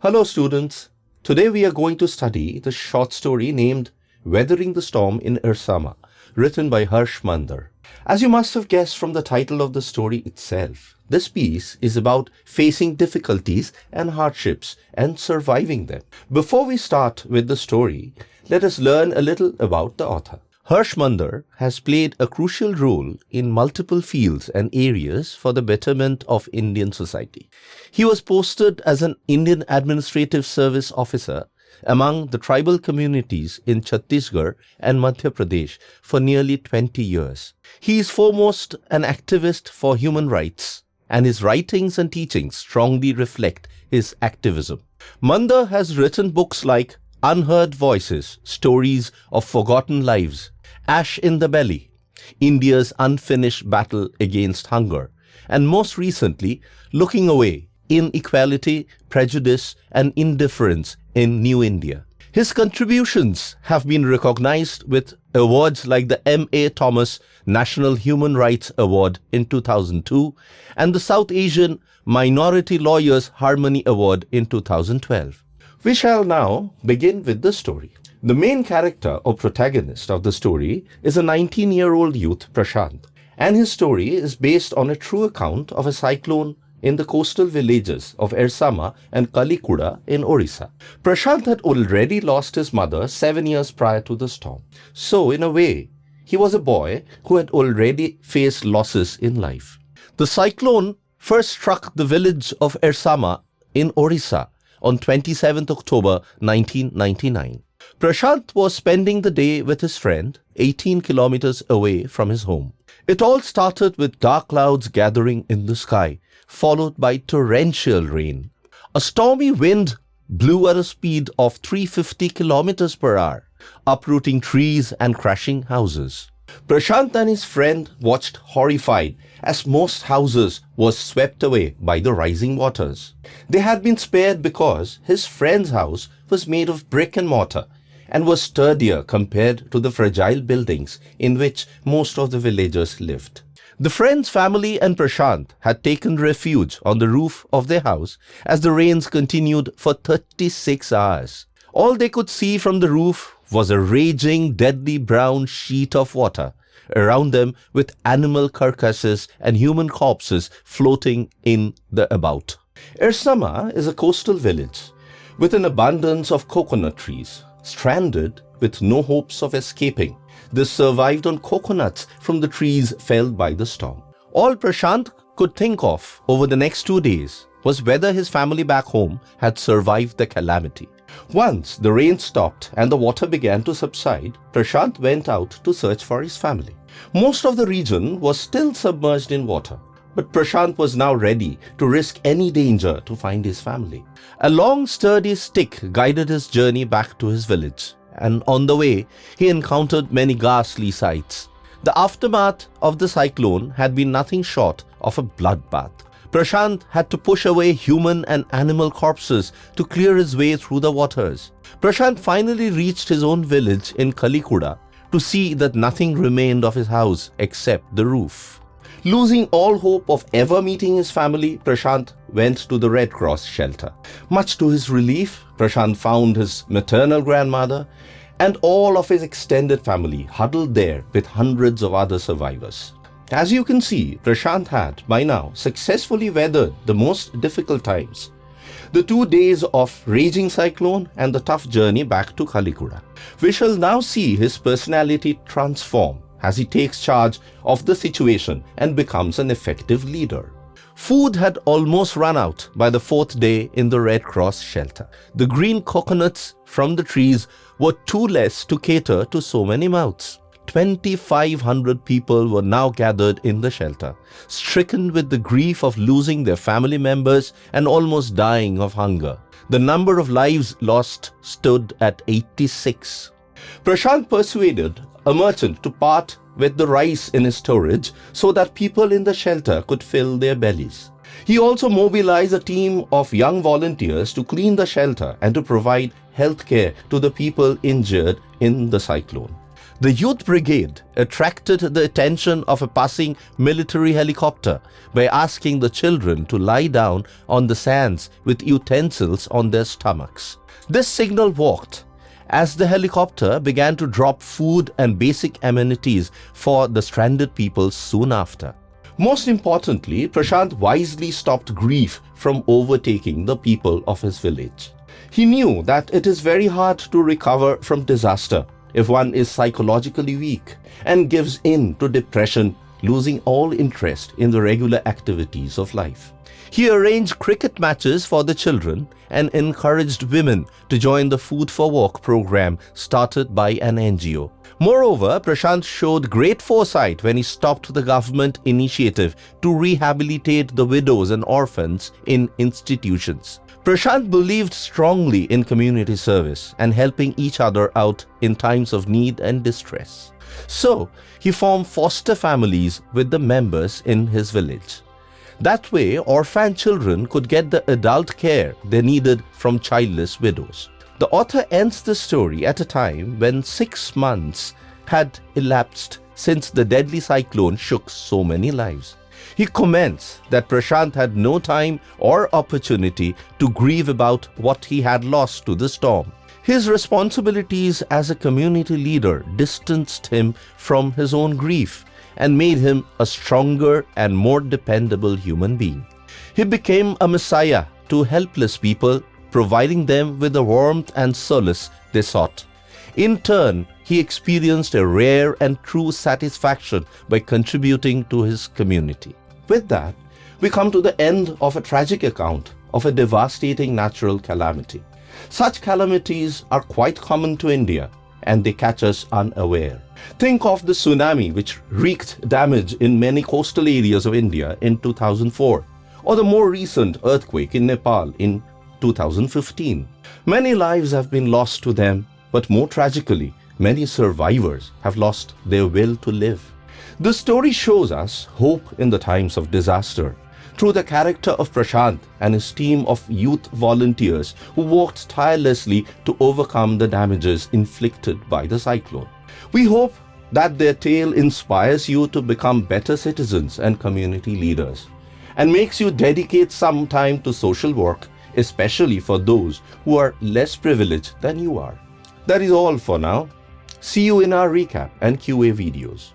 Hello students, today we are going to study the short story named Weathering the Storm in Ersama, written by Harsh Mandar. As you must have guessed from the title of the story itself, this piece is about facing difficulties and hardships and surviving them. Before we start with the story, let us learn a little about the author. Harsh Mandar has played a crucial role in multiple fields and areas for the betterment of Indian society. He was posted as an Indian Administrative Service officer among the tribal communities in Chhattisgarh and Madhya Pradesh for nearly 20 years. He is foremost an activist for human rights, and his writings and teachings strongly reflect his activism. Mandar has written books like Unheard Voices, Stories of Forgotten Lives, Ash in the Belly, India's Unfinished Battle Against Hunger, and most recently, Looking Away, Inequality, Prejudice, and Indifference in New India. His contributions have been recognized with awards like the M.A. Thomas National Human Rights Award in 2002 and the South Asian Minority Lawyers Harmony Award in 2012. We shall now begin with the story. The main character or protagonist of the story is a 19-year-old youth, Prashant, and his story is based on a true account of a cyclone in the coastal villages of Ersama and Kalikuda in Odisha. Prashant had already lost his mother 7 years prior to the storm. So, in a way, he was a boy who had already faced losses in life. The cyclone first struck the village of Ersama in Odisha on 27th October 1999. Prashant was spending the day with his friend 18 kilometers away from his home. It all started with dark clouds gathering in the sky, followed by torrential rain. A stormy wind blew at a speed of 350 kilometers per hour, uprooting trees and crashing houses. Prashant and his friend watched horrified as most houses were swept away by the rising waters. They had been spared because his friend's house was made of brick and mortar and was sturdier compared to the fragile buildings in which most of the villagers lived. The friend's family and Prashant had taken refuge on the roof of their house as the rains continued for 36 hours. All they could see from the roof was a raging, deadly brown sheet of water around them, with animal carcasses and human corpses floating in the about. Ersama is a coastal village with an abundance of coconut trees. Stranded with no hopes of escaping, they survived on coconuts from the trees felled by the storm. All Prashant could think of over the next 2 days was whether his family back home had survived the calamity. Once the rain stopped and the water began to subside, Prashant went out to search for his family. Most of the region was still submerged in water, but Prashant was now ready to risk any danger to find his family. A long sturdy stick guided his journey back to his village, and on the way he encountered many ghastly sights. The aftermath of the cyclone had been nothing short of a bloodbath. Prashant had to push away human and animal corpses to clear his way through the waters. Prashant finally reached his own village in Kalikuda to see that nothing remained of his house except the roof. Losing all hope of ever meeting his family, Prashant went to the Red Cross shelter. Much to his relief, Prashant found his maternal grandmother and all of his extended family huddled there with hundreds of other survivors. As you can see, Prashant had, by now, successfully weathered the most difficult times. The 2 days of raging cyclone and the tough journey back to Kalikuda. We shall now see his personality transform as he takes charge of the situation and becomes an effective leader. Food had almost run out by the 4th day in the Red Cross shelter. The green coconuts from the trees were too less to cater to so many mouths. 2,500 people were now gathered in the shelter, stricken with the grief of losing their family members and almost dying of hunger. The number of lives lost stood at 86. Prashant persuaded a merchant to part with the rice in his storage so that people in the shelter could fill their bellies. He also mobilized a team of young volunteers to clean the shelter and to provide health care to the people injured in the cyclone. The youth brigade attracted the attention of a passing military helicopter by asking the children to lie down on the sands with utensils on their stomachs. This signal worked, as the helicopter began to drop food and basic amenities for the stranded people soon after. Most importantly, Prashant wisely stopped grief from overtaking the people of his village. He knew that it is very hard to recover from disaster if one is psychologically weak and gives in to depression, losing all interest in the regular activities of life. He arranged cricket matches for the children and encouraged women to join the Food for Work program started by an NGO. Moreover, Prashant showed great foresight when he stopped the government initiative to rehabilitate the widows and orphans in institutions. Prashant believed strongly in community service and helping each other out in times of need and distress. So, he formed foster families with the members in his village. That way, orphan children could get the adult care they needed from childless widows. The author ends the story at a time when 6 months had elapsed since the deadly cyclone shook so many lives. He comments that Prashant had no time or opportunity to grieve about what he had lost to the storm. His responsibilities as a community leader distanced him from his own grief and made him a stronger and more dependable human being. He became a messiah to helpless people, providing them with the warmth and solace they sought. In turn, he experienced a rare and true satisfaction by contributing to his community. With that, we come to the end of a tragic account of a devastating natural calamity. Such calamities are quite common to India, and they catch us unaware. Think of the tsunami which wreaked damage in many coastal areas of India in 2004, or the more recent earthquake in Nepal in 2015. Many lives have been lost to them, but more tragically, many survivors have lost their will to live. The story shows us hope in the times of disaster through the character of Prashant and his team of youth volunteers who worked tirelessly to overcome the damages inflicted by the cyclone. We hope that their tale inspires you to become better citizens and community leaders and makes you dedicate some time to social work, especially for those who are less privileged than you are. That is all for now. See you in our recap and QA videos.